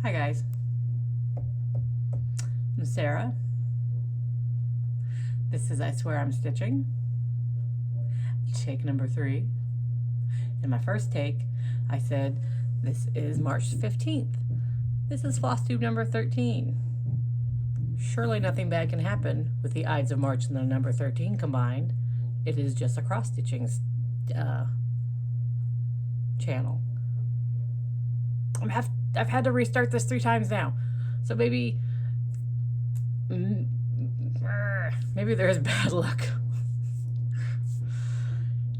Hi guys, I'm Sarah. This is I Swear I'm Stitching, take number 3. In my first take, I said this is March 15th. This is Flosstube number 13. Surely nothing bad can happen with the Ides of March and the number 13 combined. It is just a cross-stitching channel. I've had to restart this 3 times now, so maybe there's bad luck.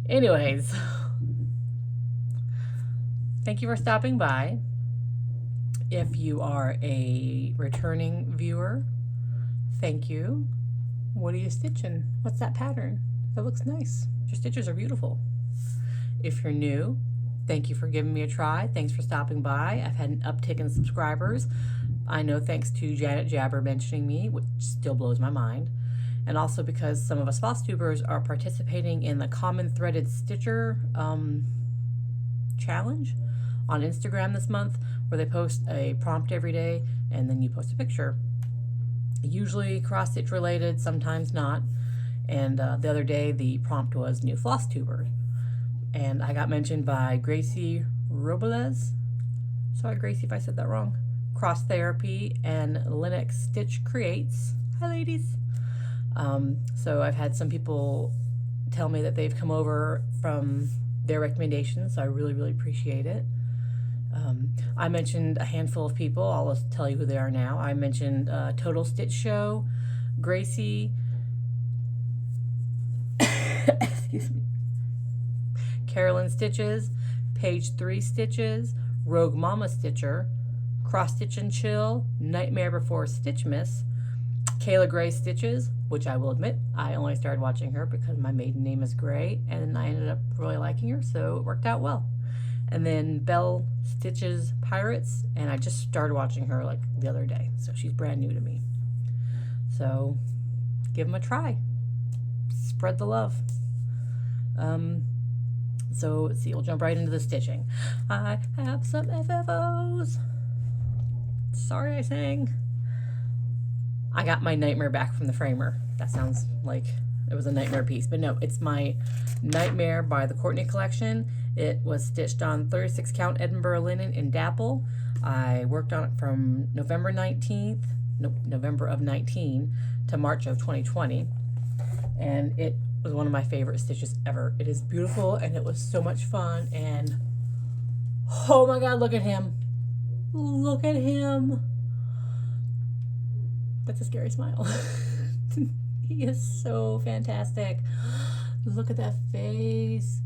Anyways, thank you for stopping by. If you are a returning viewer, thank you. What are you stitching? What's that pattern? That looks nice. Your stitches are beautiful. If you're new, thank you for giving me a try. Thanks for stopping by. I've had an uptick in subscribers. I know thanks to Janet Jabber mentioning me, which still blows my mind. And also because some of us Flosstubers are participating in the Common Threaded Stitcher challenge on Instagram this month, where they post a prompt every day and then you post a picture. Usually cross-stitch related, sometimes not. And the other day the prompt was new Flosstubers. And I got mentioned by Gracie, Robles, sorry Gracie if I said that wrong, Cross Therapy, and Lynn Stitch Creates. Hi ladies. So I've had some people tell me that they've come over from their recommendations, so I really appreciate it. I mentioned a handful of people. I'll just tell you who they are now. I mentioned Total Stitchshow, Gracie, excuse me, Carolyn Stitches, Page 3 Stitches, RogueMamaStitcher, Cross Stitch and Chill, Knightmare Before Stitchmas, Kayla Gray Stitches, which I will admit, I only started watching her because my maiden name is Gray, and I ended up really liking her, so it worked out well. And then Belle Stitches Pirates, and I just started watching her like the other day, so she's brand new to me. So give them a try. Spread the love. So let's see, we'll jump right into the stitching. I have some FFOs. Sorry I sang. I got my Knightmare back from the framer. That sounds like it was a Knightmare piece, but no, it's my Knightmare by the Courtney collection. It was stitched on 36 count Edinburgh linen in dapple. I worked on it from November of 19 to March of 2020, and it was one of my favorite stitches ever. It is beautiful and it was so much fun, and oh my god, look at him. Look at him. That's a scary smile. He is so fantastic. Look at that face.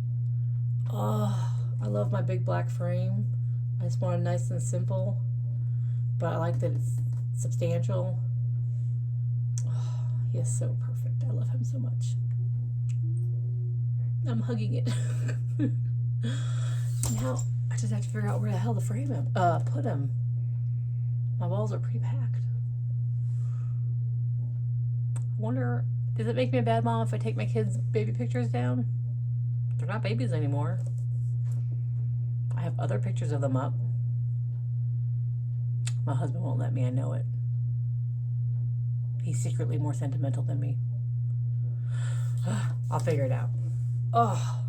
Oh, I love my big black frame. I just want it nice and simple, but I like that it's substantial. Oh, he is so perfect. I love him so much. I'm hugging it. Now I just have to figure out where the hell to frame him. Put him. My walls are pretty packed. I wonder, does it make me a bad mom if I take my kids' baby pictures down? They're not babies anymore. I have other pictures of them up. My husband won't let me, I know it. He's secretly more sentimental than me. I'll figure it out. Oh,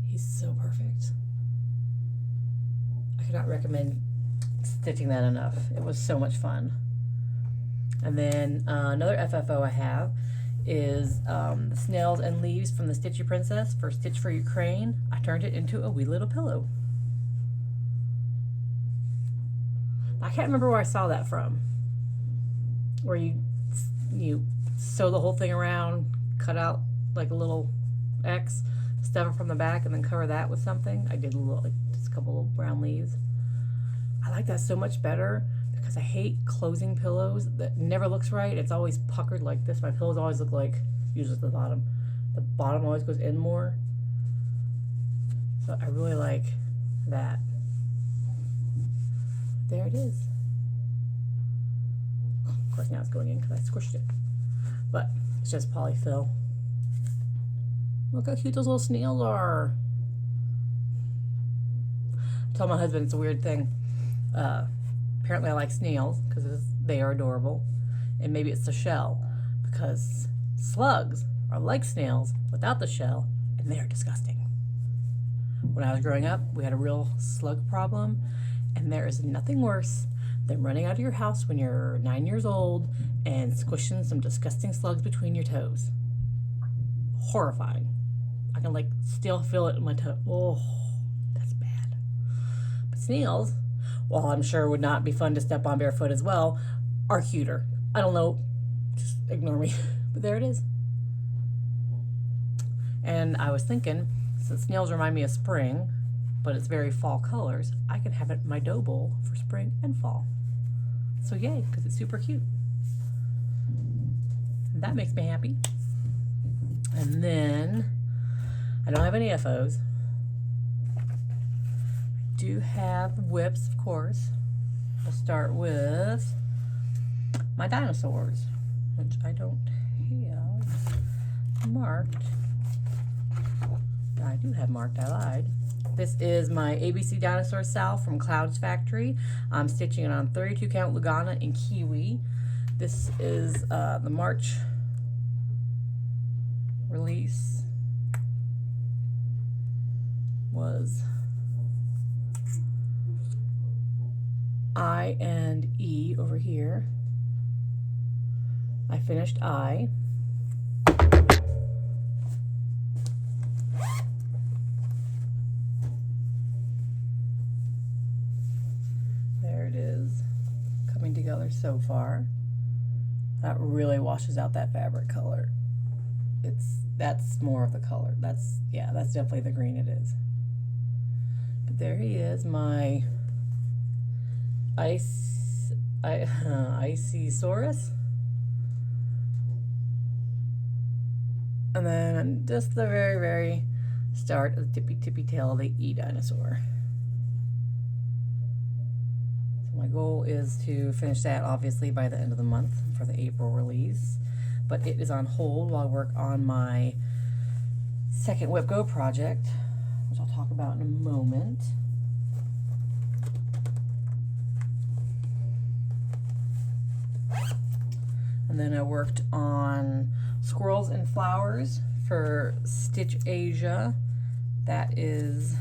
he's so perfect. I cannot recommend stitching that enough. It was so much fun. And then another FFO I have is the Snails and Leaves from the Stitchy Princess for Stitch for Ukraine. I turned it into a wee little pillow. I can't remember where I saw that from. Where you sew the whole thing around, cut out like a little X, stuff it from the back, and then cover that with something. I did just a couple of brown leaves. I like that so much better because I hate closing pillows that never looks right. It's always puckered like this. My pillows always look like, usually the bottom. The bottom always goes in more. So I really like that. There it is. Of course now it's going in because I squished it. But it's just polyfill. Look how cute those little snails are. I tell my husband it's a weird thing. apparently I like snails because they are adorable. And maybe it's the shell because slugs are like snails without the shell and they are disgusting. When I was growing up, we had a real slug problem, and there is nothing worse than running out of your house when you're 9 years old and squishing some disgusting slugs between your toes. Horrifying. I can like still feel it in my toe. Oh, that's bad. But snails, while I'm sure would not be fun to step on barefoot as well, are cuter. I don't know, just ignore me. But there it is. And I was thinking, since snails remind me of spring, but it's very fall colors, I could have it in my dough bowl for spring and fall. So yay, because it's super cute. And that makes me happy. And then, I don't have any FFOs. I do have whips, of course. I'll start with my dinosaurs, which I don't have marked. I do have marked, I lied. This is my ABC Dinosaur Salve from Cloud's Factory. I'm stitching it on 32 count Lugana in Kiwi. This is the March release. Was I and E over here. I finished I. There it is, coming together so far. That really washes out that fabric color. That's more of the color. That's definitely the green it is. But there he is, my Icysaurus. And then just the very, very start of the tippy tail of the E dinosaur. So my goal is to finish that obviously by the end of the month for the April release. But it is on hold while I work on my second WIPGO project, which I'll talk about in a moment. And then I worked on Squirrels and Flowers for Stitch Asia. That is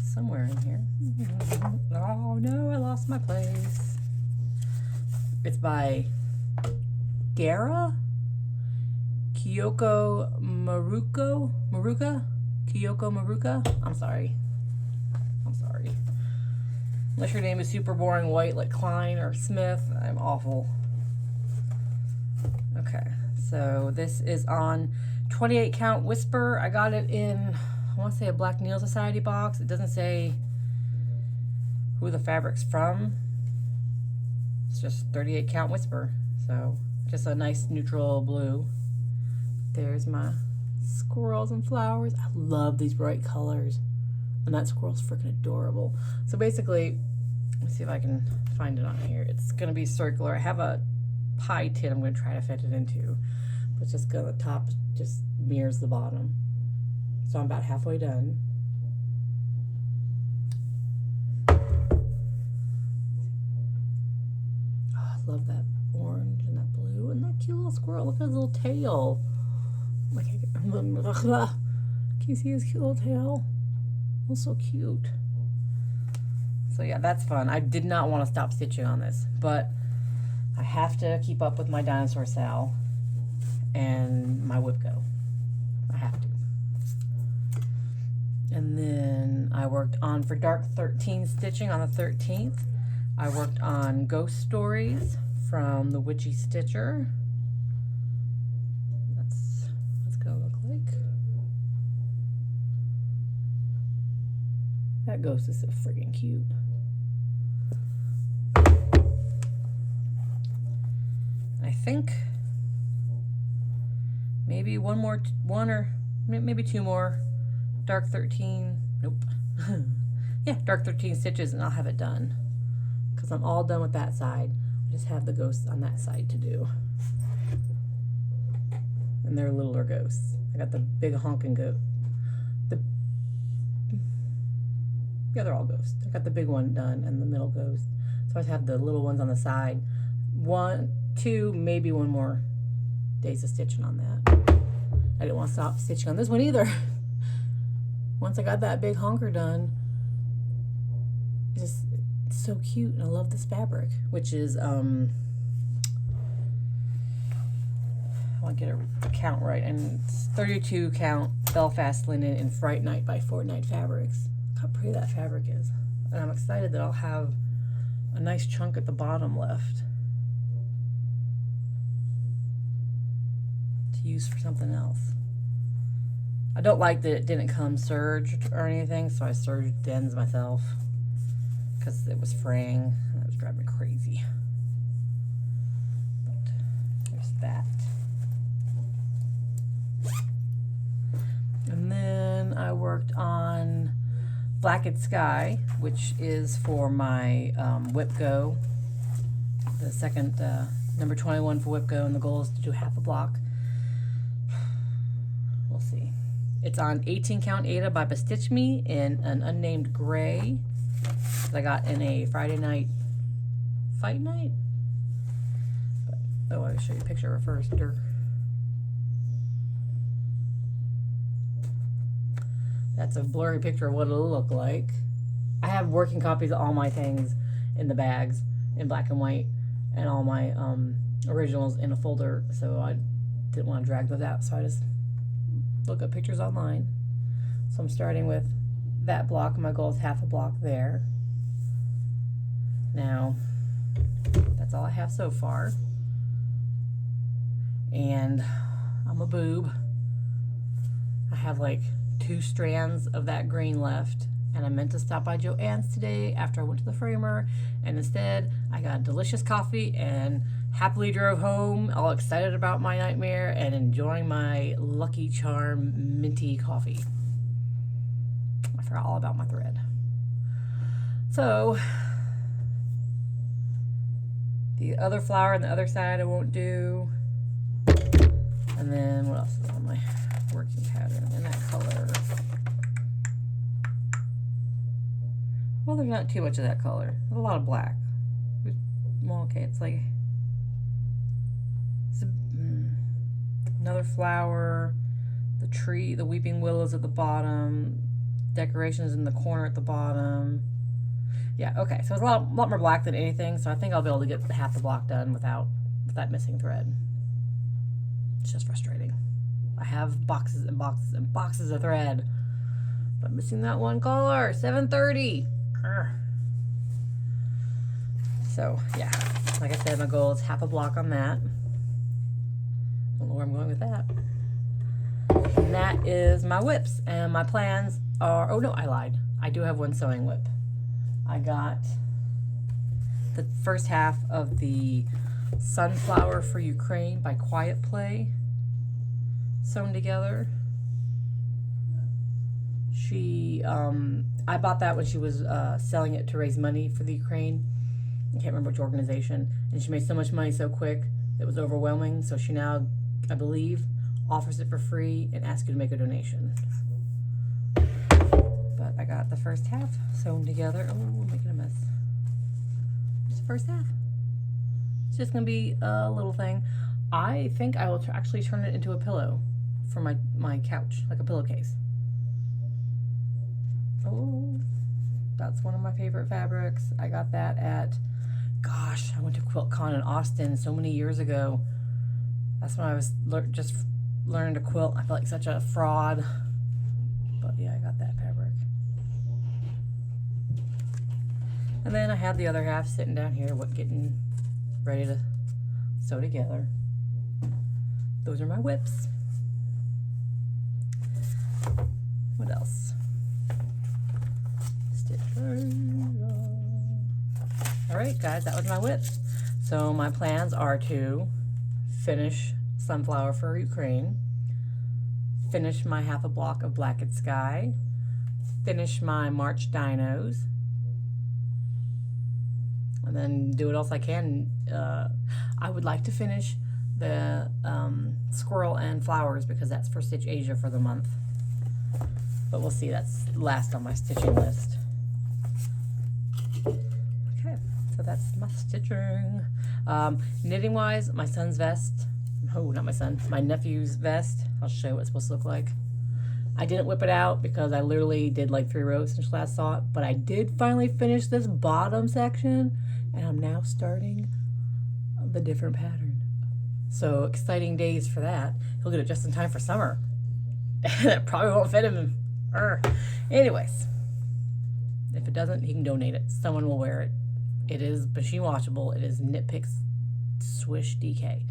somewhere in here. Oh no, I lost my place. It's by Gera, Kyoko Maruka? I'm sorry. Unless your name is super boring white like Klein or Smith, I'm awful. Okay, so this is on 28 count Whisper. I got it in, I want to say a Black Needle Society box. It doesn't say who the fabric's from. It's just 38 count Whisper. So just a nice neutral blue. There's my Squirrels and Flowers. I love these bright colors. And that squirrel's freaking adorable. So basically, let's see if I can find it on here. It's going to be circular. I have a pie tin I'm going to try to fit it into. But it's just the top just mirrors the bottom. So I'm about halfway done. Oh, I love that orange and that blue and that cute little squirrel. Look at his little tail. Can you see his cute little tail? Oh, so cute. So yeah, that's fun. I did not want to stop stitching on this, but I have to keep up with my Dinosaur Sal and my WIPGO. I have to. And then I worked on, for Dark 13 stitching on the 13th, I worked on Ghost Stories from the Witchy Stitcher. What's gonna look like. That ghost is so friggin' cute. I think maybe one or maybe two more Dark 13. Nope. Yeah, Dark 13 stitches and I'll have it done. Because I'm all done with that side. I just have the ghosts on that side to do. And they're littler ghosts. I got the big honking goat. Yeah, they're all ghosts. I got the big one done and the middle ghost. So I have the little ones on the side. 1, 2, maybe one more days of stitching on that. I didn't want to stop stitching on this one either. Once I got that big honker done, it's so cute, and I love this fabric, which is I want to get a count right, and it's 32 count Belfast linen in Fright Night by Fortnite Fabrics. Look how pretty that fabric is, and I'm excited that I'll have a nice chunk at the bottom left to use for something else. I don't like that it didn't come serged or anything, so I serged the ends myself because it was fraying and it was driving me crazy. But there's that. And then I worked on Blacked Sky, which is for my WIPGO, the second number 21 for WIPGO, and the goal is to do half a block. We'll see. It's on 18 count Ada by Stitch Me in an unnamed gray that I got in a Friday night fight night. But, oh, I'll show you a picture of it first. That's a blurry picture of what it'll look like. I have working copies of all my things in the bags in black and white, and all my originals in a folder, so I didn't want to drag those out, so I just look up pictures online. So I'm starting with that block. My goal is half a block there. Now, that's all I have so far. And I'm a boob. I have like 2 strands of that green left, and I meant to stop by Joann's today after I went to the framer, and instead I got a delicious coffee and happily drove home all excited about my Knightmare and enjoying my Lucky Charm minty coffee. I forgot all about my thread. So the other flower on the other side I won't do. And then what else is on my working pattern in that color? Well, there's not too much of that color. There's a lot of black. Well, okay, it's like another flower, the tree, the weeping willows at the bottom, decorations in the corner at the bottom. Yeah, okay, so it's a lot more black than anything, so I think I'll be able to get half the block done with that missing thread. It's just frustrating. I have boxes and boxes and boxes of thread, but I'm missing that one color, 730. So, yeah, like I said, my goal is half a block on that. I don't know where I'm going with that. And that is my whips. And my plans are, oh no, I lied. I do have one sewing whip. I got the first half of the Sunflower for Ukraine by Quiet Play sewn together. I bought that when she was selling it to raise money for the Ukraine. I can't remember which organization. And she made so much money so quick, it was overwhelming. So she now, I believe, offers it for free and asks you to make a donation. But I got the first half sewn together. Oh, we're making a mess. Just the first half. It's just going to be a little thing. I think I will actually turn it into a pillow for my couch, like a pillowcase. Oh, that's one of my favorite fabrics. I got that at, gosh, I went to QuiltCon in Austin so many years ago. That's when I was just learning to quilt. I felt like such a fraud. But yeah, I got that fabric. And then I had the other half sitting down here, getting ready to sew together. Those are my whips. What else? Alright guys, that was my whip. So my plans are to finish Sunflower for Ukraine, finish my half a block of Blacked Sky, finish my March dinos, and then do what else I can. I would like to finish the Squirrel and Flowers because that's for Stitch Asia for the month. But we'll see, that's last on my stitching list. that's my stitching. Knitting wise, my son's vest. Oh, not my son. My nephew's vest. I'll show you what it's supposed to look like. I didn't whip it out because I literally did like 3 rows since last saw it, but I did finally finish this bottom section, and I'm now starting the different pattern. So exciting days for that. He'll get it just in time for summer. That probably won't fit him. Anyways, if it doesn't, he can donate it. Someone will wear it. It is machine washable. It is Knit Picks Swish DK.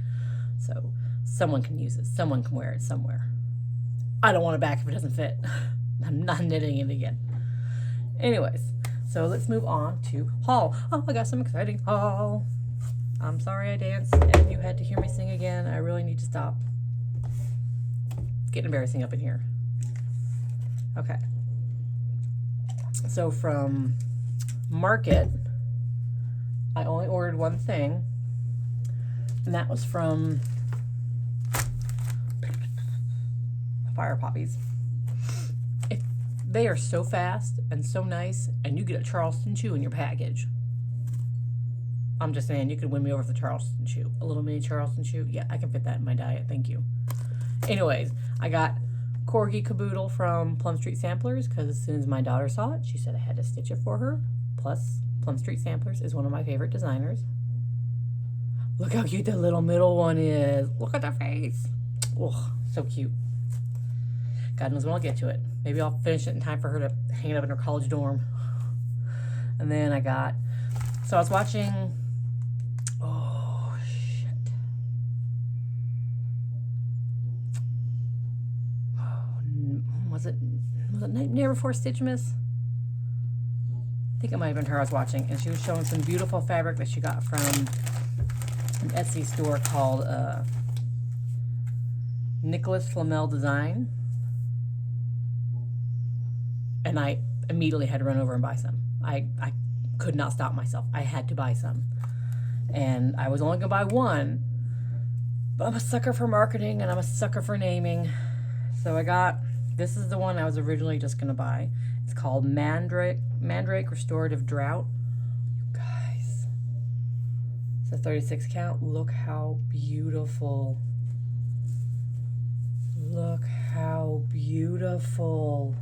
So someone can use it. Someone can wear it somewhere. I don't want it back if it doesn't fit. I'm not knitting it again. Anyways, so let's move on to haul. Oh, I got some exciting haul. I'm sorry I danced and you had to hear me sing again. I really need to stop. It's getting embarrassing up in here. Okay. So from Market, I only ordered one thing, and that was from Fire Poppies. They are so fast and so nice, and you get a Charleston chew in your package. I'm just saying, you could win me over with the Charleston chew. A little mini Charleston chew. Yeah, I can fit that in my diet. Thank you. Anyways, I got Corgi Caboodle from Plum Street Samplers because as soon as my daughter saw it, she said I had to stitch it for her. Plus, Plum Street Samplers is one of my favorite designers. Look how cute the little middle one is. Look at the face. Oh, so cute. God knows when I'll get to it. Maybe I'll finish it in time for her to hang it up in her college dorm. And then I got, so I was watching, oh shit. Oh, was it Knightmare before Stitchmas? I think it might have been her I was watching, and she was showing some beautiful fabric that she got from an Etsy store called Flamel Design. And I immediately had to run over and buy some. I could not stop myself. I had to buy some. And I was only going to buy one, but I'm a sucker for marketing and I'm a sucker for naming. So I got, this is the one I was originally just going to buy. It's called Mandrake Restorative Drought. You guys, it's a 36 count. Look how beautiful. Look how beautiful.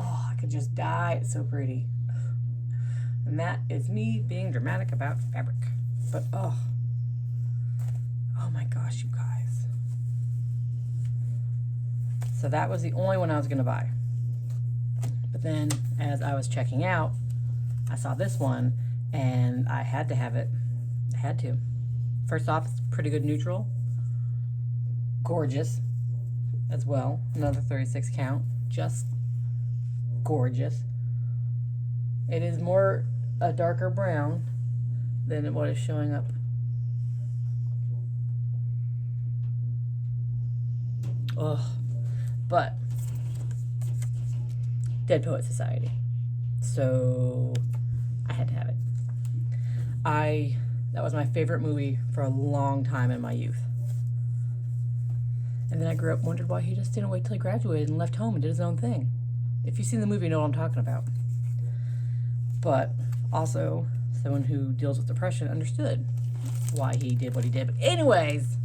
Oh, I could just die. It's so pretty. And that is me being dramatic about fabric. But oh my gosh, you guys. So that was the only one I was going to buy. But then as I was checking out, I saw this one and I had to have it. I had to. First off, it's pretty good neutral. Gorgeous as well. Another 36 count. Just gorgeous. It is more a darker brown than what is showing up. Ugh. But Dead Poet Society. So I had to have it. That was my favorite movie for a long time in my youth. And then I grew up, wondered why he just didn't wait till he graduated and left home and did his own thing. If you've seen the movie, you know what I'm talking about. But also, someone who deals with depression understood why he did what he did. But anyways,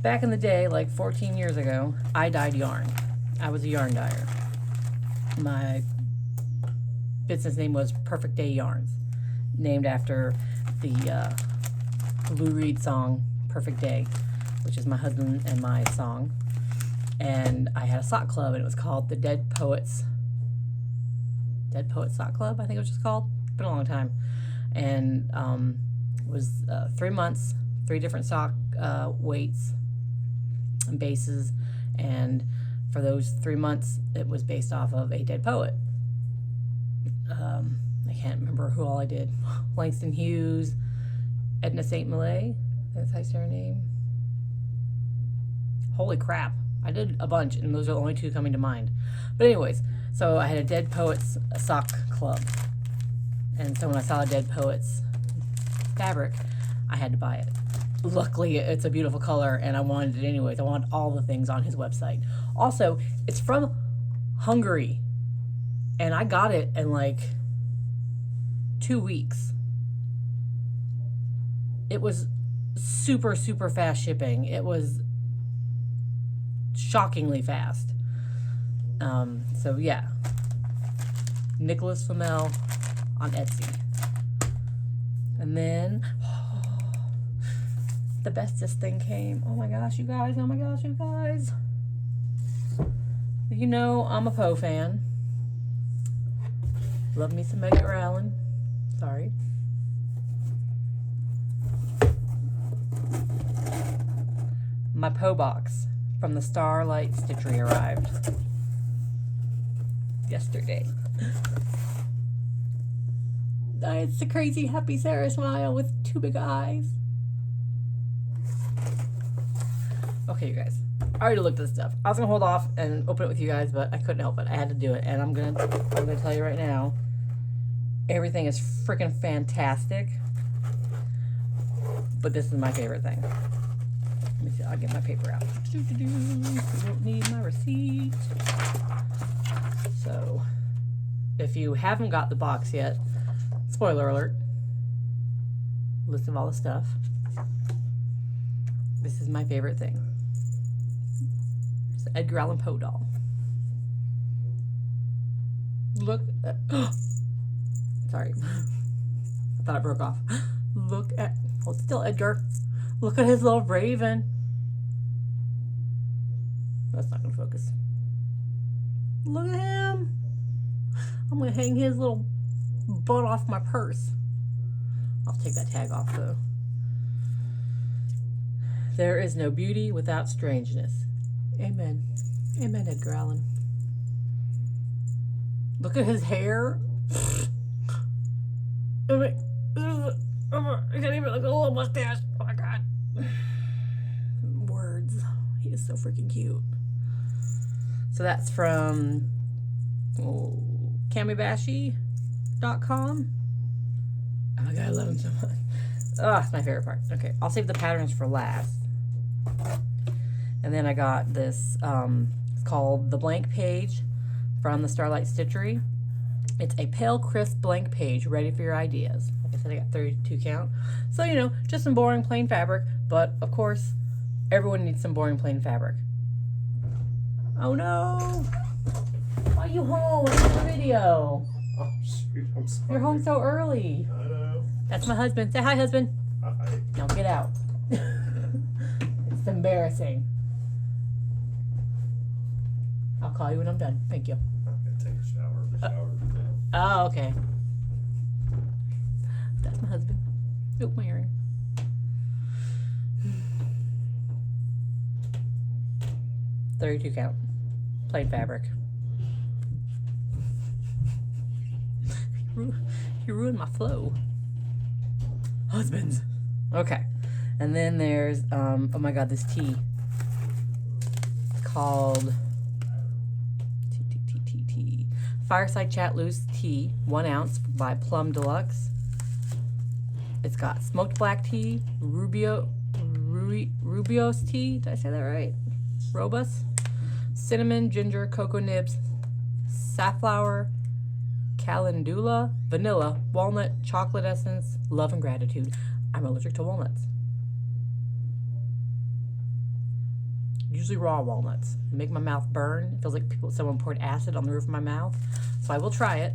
back in the day, like 14 years ago, I dyed yarn. I was a yarn dyer. My business name was Perfect Day Yarns, named after the Lou Reed song, Perfect Day, which is my husband and my song. And I had a sock club, and it was called the Dead Poet Sock Club, I think it was just called. It's been a long time. And it was 3 months, 3 different sock weights and bases. And for those 3 months, it was based off of a dead poet. I can't remember who all I did. Langston Hughes, Edna St. Malay, that's how you say her name. Holy crap. I did a bunch, and those are the only 2 coming to mind. But anyways, so I had a Dead Poets sock club. And so when I saw a Dead Poets fabric, I had to buy it. Luckily, it's a beautiful color, and I wanted it anyways. I wanted all the things on his website. Also, it's from Hungary. And I got it in like 2 weeks. it was super, super fast shipping. It was shockingly fast. So yeah, Nicholas Flamel on Etsy. And then the bestest thing came. Oh my gosh, you guys. Oh my gosh, you guys. You know I'm a Poe fan. Love me some Edgar Allan. Sorry. My Poe box from the Starlight Stitchery arrived yesterday. It's the crazy happy Sarah smile with 2 big eyes. Okay, you guys. I already looked at this stuff. I was gonna hold off and open it with you guys, but I couldn't help it. I had to do it, and I'm gonna tell you right now, everything is freaking fantastic. But this is my favorite thing. Let me see. I'll get my paper out. You don't need my receipt. So, if you haven't got the box yet, spoiler alert. List of all the stuff. This is my favorite thing. It's the Edgar Allan Poe doll. Look at, sorry. I thought it broke off. Look at, hold still, Edgar. Look at his little raven. That's not gonna focus. Look at him. I'm gonna hang his little butt off my purse. I'll take that tag off though. There is no beauty without strangeness. Amen. Amen, Edgar Allan. Look at his hair. I can't even look at a little mustache. Oh my god. Words. He is so freaking cute. So that's from Kamibashi.com. Oh my god, I love him so much. Oh, it's my favorite part. Okay, I'll save the patterns for last. And then I got this, it's called The Blank Page from the Starlight Stitchery. It's a pale, crisp blank page ready for your ideas. Like I said, I got 32 count. So, you know, just some boring plain fabric. But, of course, everyone needs some boring plain fabric. Oh, no. Why are you home? It's a video. Oh, shoot. I'm sorry. You're home so early. I know. That's my husband. Say hi, husband. Hi. Now get out. It's embarrassing. I'll call you when I'm done. Thank you. I'm going to take a shower. The shower's down. Oh, okay. That's my husband. Oh, my earring. $32 count. Plain fabric. You ruined my flow. Husbands. Okay. And then there's, oh my god, this tea. It's called Fireside Chat Loose Tea, 1 ounce by Plum Deluxe. It's got smoked black tea, Rubio's tea. Did I say that right? Robles. Cinnamon, ginger, cocoa nibs, safflower, calendula, vanilla, walnut, chocolate essence, love and gratitude. I'm allergic to walnuts. Usually raw walnuts. They make my mouth burn. It feels like someone poured acid on the roof of my mouth. So I will try it.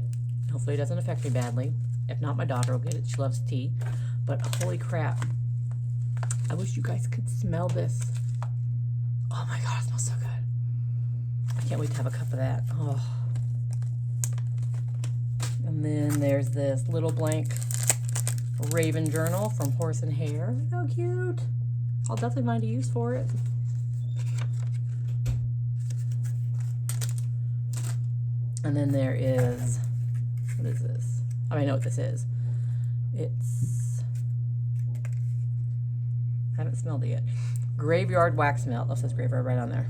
Hopefully it doesn't affect me badly. If not, my daughter will get it. She loves tea. But holy crap. I wish you guys could smell this. Oh my god, it smells so good. I can't wait to have a cup of that. Oh. And then there's this little blank Raven journal from Horse and Hare. Look how cute. I'll definitely find a use for it. And then there is, what is this? I know what this is. It's, I haven't smelled it yet. Graveyard Wax Melt. That says graveyard right on there.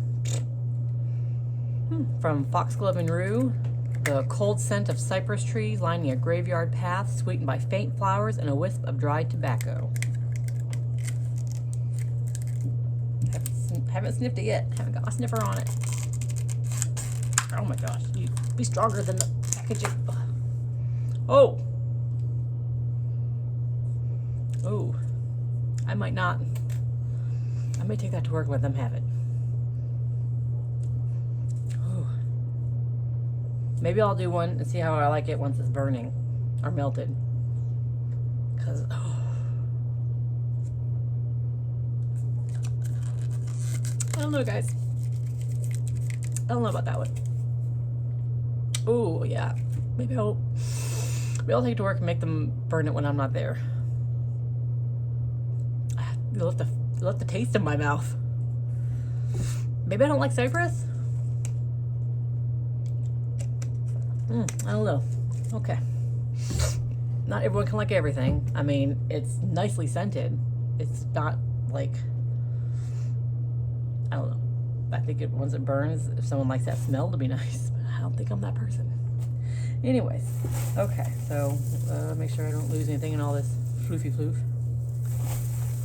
From Foxglove and Rue. The cold scent of cypress trees lining a graveyard path, sweetened by faint flowers and a wisp of dried tobacco. Haven't sniffed it yet. Haven't got my sniffer on it. Oh my gosh, you be stronger than the packaging. Oh! Oh. I might not. I may take that to work and let them have it. Ooh. Maybe I'll do one and see how I like it once it's burning or melted. Because, I don't know, guys. I don't know about that one. Oh, yeah. Maybe I'll take it to work and make them burn it when I'm not there. You left the taste in my mouth. Maybe I don't like cypress? I don't know. Okay. Not everyone can like everything. I mean, it's nicely scented. It's not like, I don't know. I think once it burns, if someone likes that smell, it'll be nice. But I don't think I'm that person. Anyways, okay. So make sure I don't lose anything in all this floofy floof.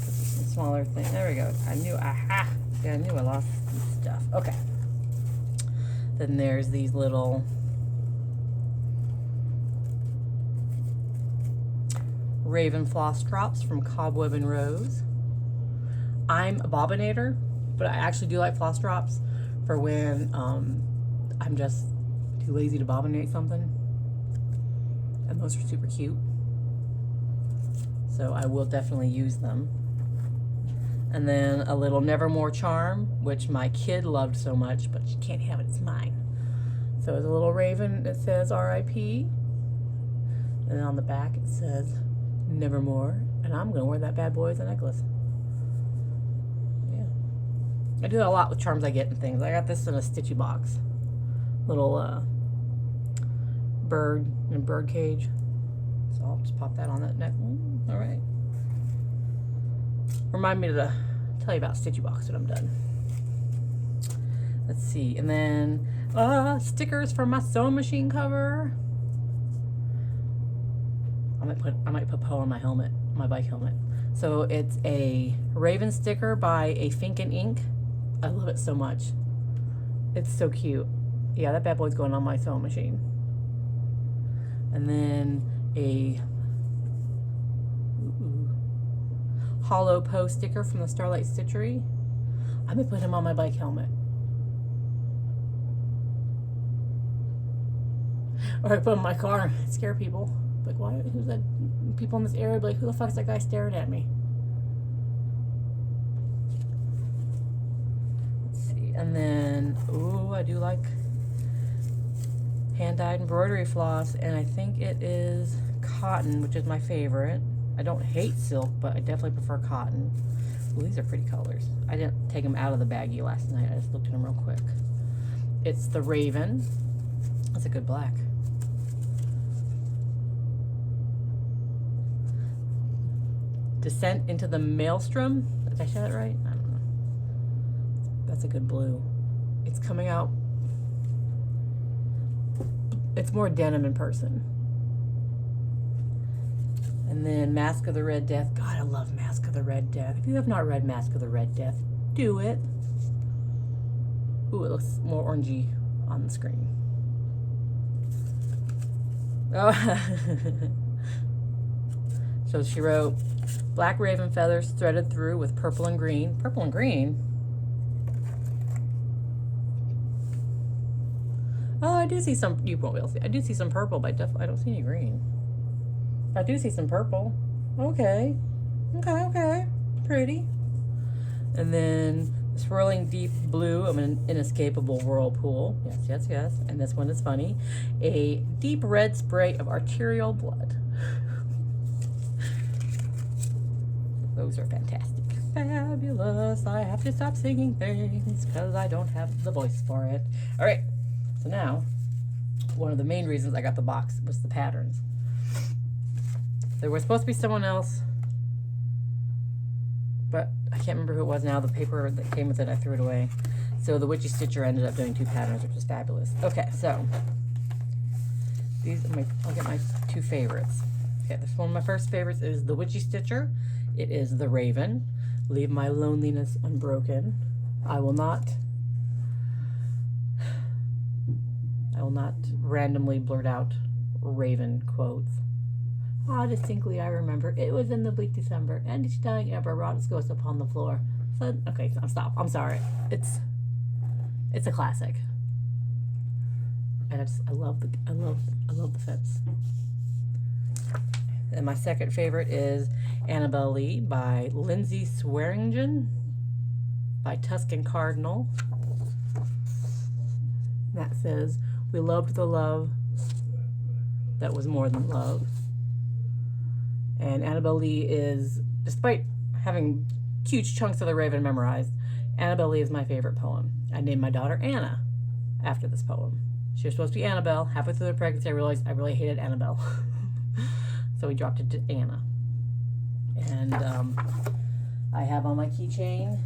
Some smaller thing. There we go. I knew. Aha. Yeah, I knew I lost some stuff. Okay. Then there's these little Raven floss drops from Cobweb and Rose. I'm a bobbinator, but I actually do like floss drops for when I'm just too lazy to bobbinate something. And those are super cute. So I will definitely use them. And then a little Nevermore charm, which my kid loved so much, but she can't have it, it's mine. So it's a little raven that says R.I.P. And then on the back it says Nevermore. And I'm gonna wear that bad boy as a necklace. Yeah. I do that a lot with charms I get and things. I got this in a stitchy box. Little bird in a bird cage. So I'll just pop that on that neck. All right. Remind me to tell you about Stitchy Box when I'm done. Let's see. And then stickers for my sewing machine cover. I might put Poe on my helmet, my bike helmet. So it's a Raven sticker by a Fink and Ink. I love it so much. It's so cute. Yeah, that bad boy's going on my sewing machine. And then a hollow Poe sticker from the Starlight Stitchery. I'm gonna put him on my bike helmet. Or I put him in my car and scare people. Like, why? Who's that? People in this area be like, who the fuck is that guy staring at me? Let's see. And then, ooh, I do like hand-dyed embroidery floss, and I think it is cotton, which is my favorite. I don't hate silk, but I definitely prefer cotton. Ooh, these are pretty colors. I didn't take them out of the baggie last night. I just looked at them real quick. It's the Raven. That's a good black. Descent into the Maelstrom. Did I say that right? I don't know. That's a good blue. It's coming out. It's more denim in person. And then Mask of the Red Death. God, I love Mask of the Red Death. If you have not read Mask of the Red Death, do it. Ooh, it looks more orangey on the screen. Oh. So she wrote, black raven feathers threaded through with purple and green. Purple and green? Oh, I do see some, you won't be able to see. I do see some purple, but I don't see any green. I do see some purple. Okay. Okay, okay. Pretty. And then swirling deep blue of an inescapable whirlpool. Yes, yes, yes. And this one is funny. A deep red spray of arterial blood. Those are fantastic. Fabulous. I have to stop singing things because I don't have the voice for it. All right. So now, one of the main reasons I got the box was the patterns. There was supposed to be someone else, but I can't remember who it was now. The paper that came with it, I threw it away. So the Witchy Stitcher ended up doing 2 patterns, which is fabulous. Okay, so these are I'll get my 2 favorites. Okay, this one of my first favorites is the Witchy Stitcher. It is the Raven. Leave my loneliness unbroken. I will not randomly blurt out Raven quotes. Ah, distinctly I remember. It was in the bleak December, and each dying ever brought its ghost upon the floor. So, okay, stop. I'm sorry. It's a classic. And I love the fence. And my second favorite is Annabelle Lee by Lindsay Swearingen by Tuscan Cardinal. That says, "We loved the love that was more than love." And Annabelle Lee is, despite having huge chunks of the Raven memorized, Annabelle Lee is my favorite poem. I named my daughter Anna after this poem. She was supposed to be Annabelle. Halfway through the pregnancy, I realized I really hated Annabelle. So we dropped it to Anna. And I have on my keychain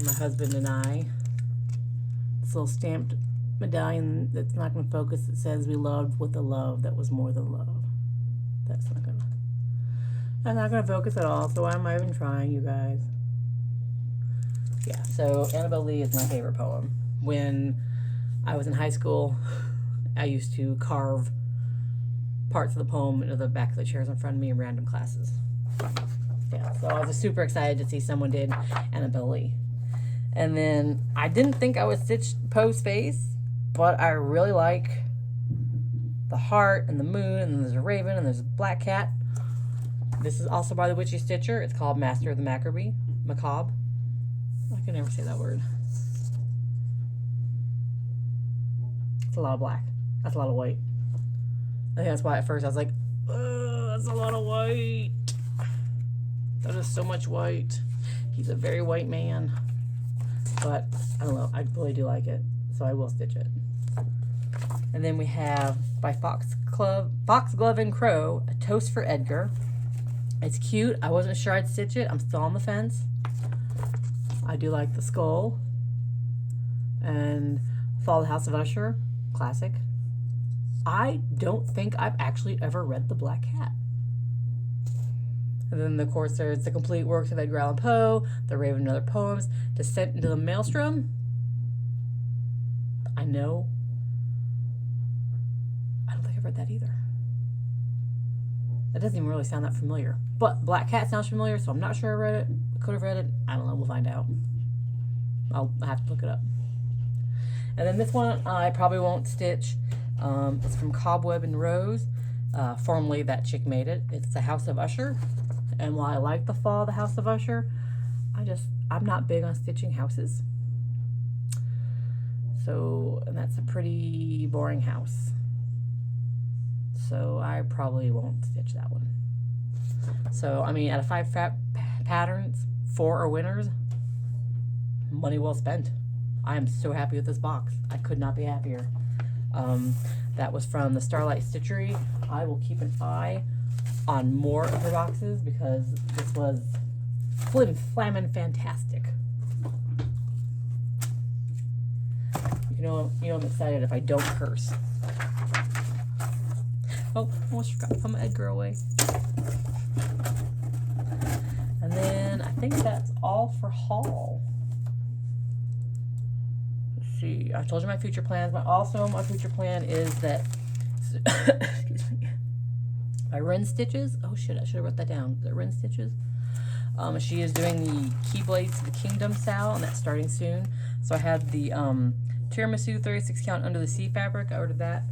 my husband and I this little stamped medallion that's not going to focus. It says, "We loved with a love that was more than love." That's not going to focus at all, so why am I even trying, you guys? Yeah, so Annabelle Lee is my favorite poem. When I was in high school, I used to carve parts of the poem into the back of the chairs in front of me in random classes. Yeah, so I was super excited to see someone did Annabelle Lee. And then I didn't think I would stitch Poe's face, but I really like the heart and the moon, and then there's a raven, and there's a black cat. This is also by the Witchy Stitcher. It's called Master of the Macabre. Macabre. I can never say that word. It's a lot of black. That's a lot of white. I think that's why at first I was like, "Ugh, that's a lot of white. That is so much white." He's a very white man. But I don't know, I really do like it, so I will stitch it. And then we have by Foxglove and Crow, A Toast for Edgar. It's cute. I wasn't sure I'd stitch it. I'm still on the fence. I do like the skull. And Fall the House of Usher, classic. I don't think I've actually ever read The Black Cat. And then, of course, there's the complete works of Edgar Allan Poe, The Raven and Other Poems, Descent into the Maelstrom. I know. I don't think I've read that either. That doesn't even really sound that familiar. But Black Cat sounds familiar, so I'm not sure I read it. Could have read it. I don't know. We'll find out. I'll have to look it up. And then this one I probably won't stitch. It's from Cobweb and Rose. Formerly That Chick Made It. It's The House of Usher. And while I like the fall of the House of Usher, I'm not big on stitching houses. So, and that's a pretty boring house. So I probably won't stitch that one. So, I mean, out of 5 patterns, 4 are winners. Money well spent. I am so happy with this box. I could not be happier. That was from the Starlight Stitchery. I will keep an eye on more of her boxes because this was flammin' fantastic. You know I'm excited if I don't curse. Oh, almost forgot to put my Edgar away. And then I think that's all for haul. Let's see. I told you my future plans, but also my future plan is that excuse me. By Rin Stitches. Oh shit, I should have wrote that down. Is it Rin Stitches? She is doing the Keyblades to the Kingdom sale, and that's starting soon. So I had the Tiramisu 36 count Under the Sea fabric. I ordered that,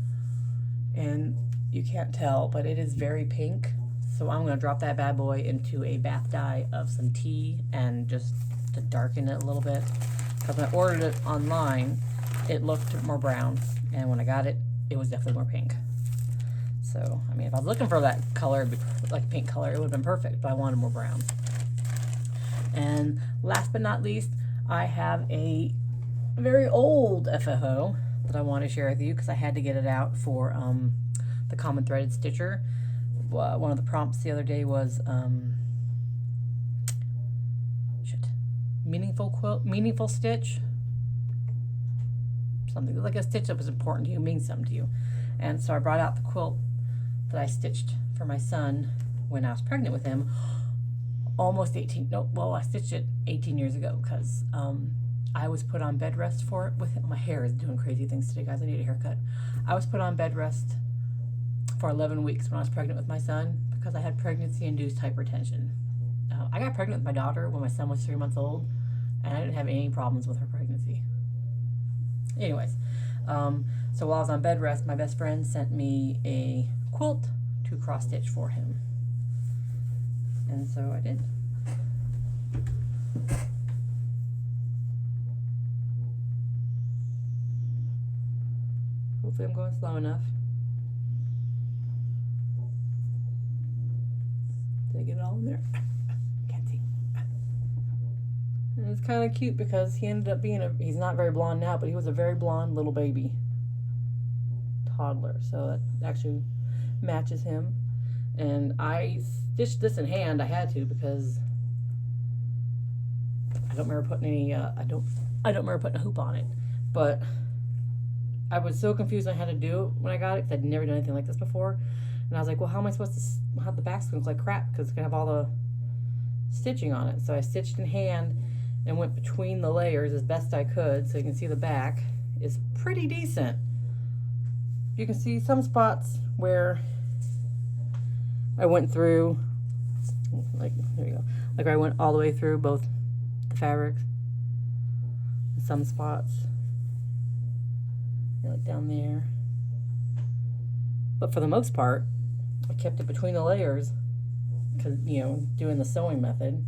and you can't tell, but it is very pink. So I'm going to drop that bad boy into a bath dye of some tea and just to darken it a little bit. Because when I ordered it online, it looked more brown, and when I got it, it was definitely more pink. So, I mean, if I was looking for that color, like pink color, it would have been perfect, but I wanted more brown. And last but not least, I have a very old FFO that I want to share with you because I had to get it out for the Common Threaded Stitcher. One of the prompts the other day was meaningful stitch. Something like a stitch that was important to you, means something to you. And so I brought out the quilt that I stitched for my son when I was pregnant with him. I stitched it 18 years ago because I was put on bed rest for it. My hair is doing crazy things today, guys. I need a haircut. I was put on bed rest for 11 weeks when I was pregnant with my son because I had pregnancy-induced hypertension. I got pregnant with my daughter when my son was 3 months old, and I didn't have any problems with her pregnancy. Anyways, so while I was on bed rest, my best friend sent me a quilt to cross stitch for him. And so I did. Hopefully I'm going slow enough. Did I get it all in there? Can't see. And it's kind of cute because he ended up being he's not very blonde now, but he was a very blonde little baby. Toddler. So that actually matches him. And I stitched this in hand. I had to because I don't remember putting any, I don't remember putting a hoop on it. But I was so confused on how to do it when I got it because I'd never done anything like this before. And I was like, well, how am I supposed to have the back's going to look like crap because it's going to have all the stitching on it. So I stitched in hand and went between the layers as best I could so you can see the back is pretty decent. You can see some spots where I went through, like, there you go, like I went all the way through both the fabrics. Some spots, like down there. But for the most part, I kept it between the layers because, you know, doing the sewing method,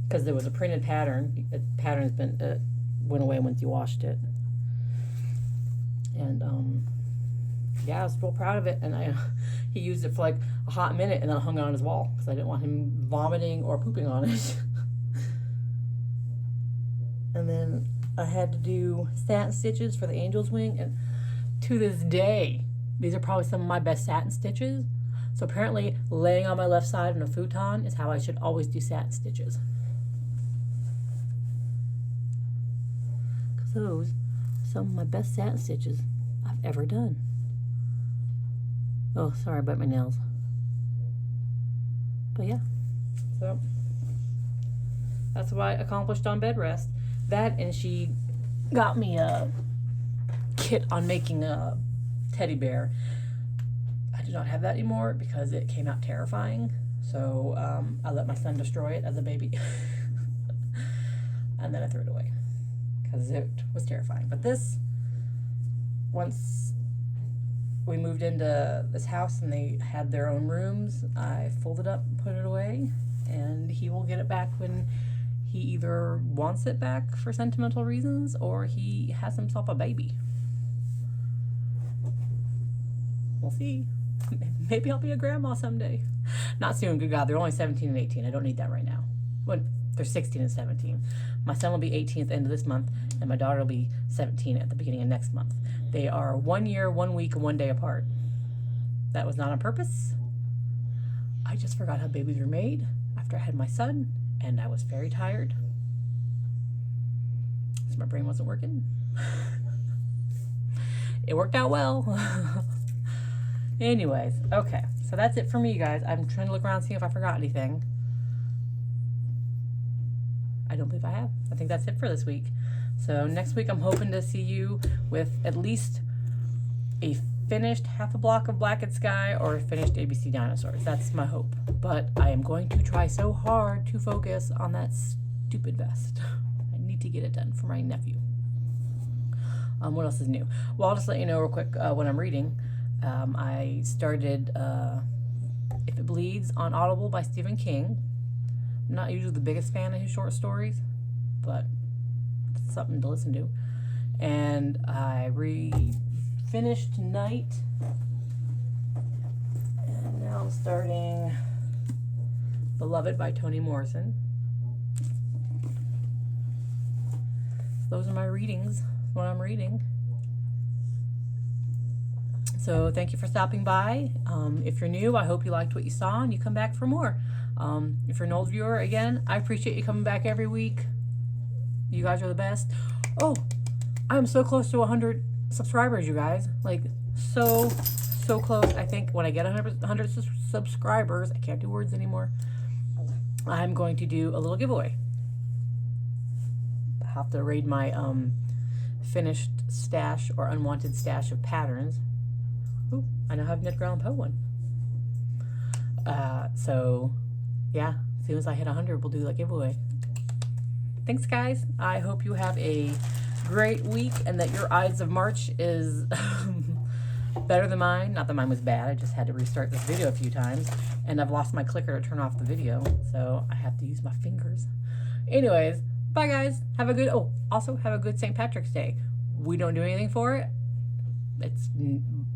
because there was a printed pattern. The pattern has been, went away once you washed it. And, yeah, I was real proud of it. And he used it for like a hot minute and then I hung it on his wall because I didn't want him vomiting or pooping on it. And then I had to do satin stitches for the angel's wing. And to this day, these are probably some of my best satin stitches. So apparently laying on my left side in a futon is how I should always do satin stitches. Because those are some of my best satin stitches I've ever done. Oh, sorry about my nails. But yeah, so that's what I accomplished on bed rest. That, and she got me a kit on making a teddy bear. I do not have that anymore because it came out terrifying. So I let my son destroy it as a baby. And then I threw it away because it was terrifying. But this, once we moved into this house and they had their own rooms, I folded up and put it away, and he will get it back when he either wants it back for sentimental reasons or he has himself a baby. We'll see. Maybe I'll be a grandma someday. Not soon, good God. They're only 17 and 18. I don't need that right now. Well, they're 16 and 17. My son will be 18 at the end of this month, and my daughter will be 17 at the beginning of next month. They are 1 year, 1 week, and 1 day apart. That was not on purpose. I just forgot how babies were made after I had my son, and I was very tired. So my brain wasn't working. It worked out well. Anyways, okay. So that's it for me, guys. I'm trying to look around and see if I forgot anything. I don't believe I have. I think that's it for this week. So next week I'm hoping to see you with at least a finished half a block of Black and Sky or a finished ABC Dinosaurs. That's my hope. But I am going to try so hard to focus on that stupid vest. I need to get it done for my nephew. What else is new? Well, I'll just let you know real quick what I'm reading. I started If It Bleeds on Audible by Stephen King. I'm not usually the biggest fan of his short stories, but it's something to listen to. And I finished tonight, and now I'm starting Beloved by Toni Morrison. Those are my readings, what I'm reading. So thank you for stopping by. If you're new, I hope you liked what you saw and you come back for more. If you're an old viewer, again, I appreciate you coming back every week. You guys are the best. Oh, I'm so close to 100 subscribers, you guys. Like, so close. I think when I get 100 subscribers, I can't do words anymore, I'm going to do a little giveaway. have to raid my finished stash or unwanted stash of patterns. Ooh, I now have an Edgar Allan Poe one. So yeah, as soon as I hit 100, we'll do that giveaway. Thanks, guys. I hope you have a great week and that your Ides of March is better than mine. Not that mine was bad. I just had to restart this video a few times, and I've lost my clicker to turn off the video, so I have to use my fingers. Anyways, bye, guys. Have a good, also have a good St. Patrick's Day. We don't do anything for it.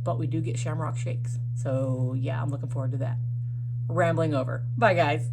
But we do get shamrock shakes. So yeah, I'm looking forward to that. Rambling over. Bye, guys.